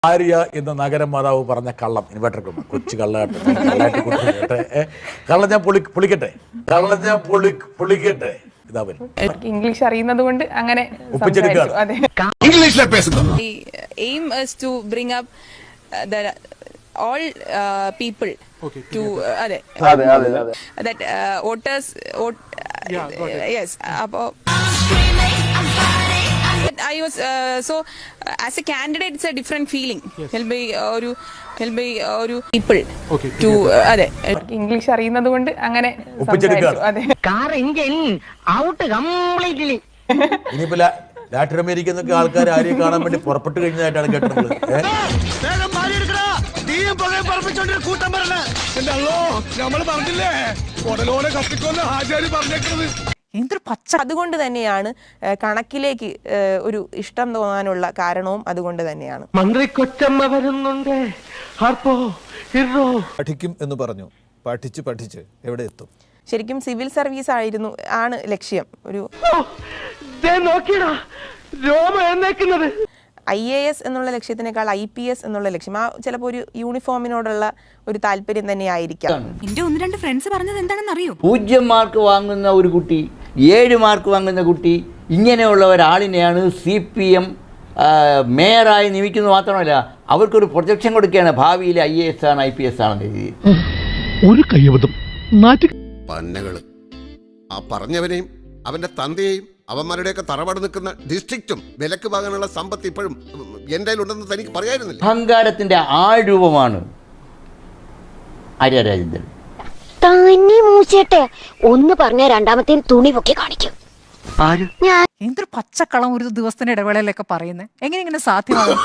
ആര്യ എന്ന നഗരമാതാവ് പറഞ്ഞ കള്ളം ഇൻവെർട്ടർ കൊച്ചു കള്ളാട്ടെ കള്ളം ഞാൻ പൊളിക്കട്ടെ ഇതാവൻ ഇംഗ്ലീഷ് അറിയുന്നത് കൊണ്ട് അങ്ങനെ aim is to bring up the all people to that voters yes I was so as a candidate it's a different feeling. He'll be people to English അറിയുന്നത് കൊണ്ട് അങ്ങനെ ഇനിയിപ്പോ ലാറ്റിൻ അമേരിക്ക എന്നൊക്കെ ആൾക്കാർ ആരെയും കാണാൻ വേണ്ടി പുറപ്പെട്ടു കഴിഞ്ഞതായിട്ടാണ് കേട്ടത്. എന്തൊരു പച്ച. അതുകൊണ്ട് തന്നെയാണ് കണക്കിലേക്ക് ഒരു ഇഷ്ടം തോന്നാനുള്ള കാരണവും അതുകൊണ്ട് തന്നെയാണ്. മന്ത്രി കൊച്ചമ്മ വരുന്നുണ്ട്, പഠിക്കും എന്ന് പറഞ്ഞു. പഠിച്ച് എവിടെ എത്തും? ശരിക്കും സിവിൽ സർവീസ് ആണ് ലക്ഷ്യം. ഒരു IAS എന്നുള്ള ലക്ഷ്യത്തിനേക്കാൾ IPS എന്നുള്ള ലക്ഷ്യം, ചിലപ്പോൾ ഒരു യൂണിഫോമിനോടുള്ള ഒരു താല്പര്യം തന്നെ ആയിരിക്കാം. എന്റെ 1-2 ഫ്രണ്ട്സ് പറഞ്ഞത് എന്താണെന്ന് അറിയോ? 0 മാർക്ക് വാങ്ങുന്ന ഒരു കുട്ടി, 7 മാർക്ക് വാങ്ങുന്ന കുട്ടി, ഇങ്ങനെയുള്ള ഒരാളിനെയാണ് CPM മേയറായി നിയമിക്കുന്നത്. മാത്രമല്ല അവർക്കൊരു പ്രൊജക്ഷൻ കൊടുക്കുകയാണ്, ഭാവിയിൽ IAS ആണ് IPS ആണെന്ന രീതിയിൽ. ഒരു കയ്യബദ്ധം പന്നകള് ആ പറഞ്ഞവനെയും അവന്റെ തന്തയെയും അവന്മാരുടെയൊക്കെ തറവാട് നിൽക്കുന്ന ഡിസ്ട്രിക്റ്റും വിലക്ക് വാങ്ങാനുള്ള സമ്പത്ത് ഇപ്പോഴും എൻ്റെ ഉണ്ടെന്ന് തനിക്ക് പറയായിരുന്നില്ല. അഹങ്കാരത്തിന്റെ ആൾരൂപമാണ് ആര്യ രാജേന്ദ്രൻ. തന്നെ മൂച്ചേട്ടെ ഒന്ന് പറഞ്ഞ രണ്ടാമത്തെ തുണി പൊക്കി കാണിക്കും. എന്തൊരു പച്ചക്കളം ഒരു ദിവസത്തിന്റെ ഇടവേളയിലൊക്കെ പറയുന്നത്, എങ്ങനെ സാധ്യമാകും?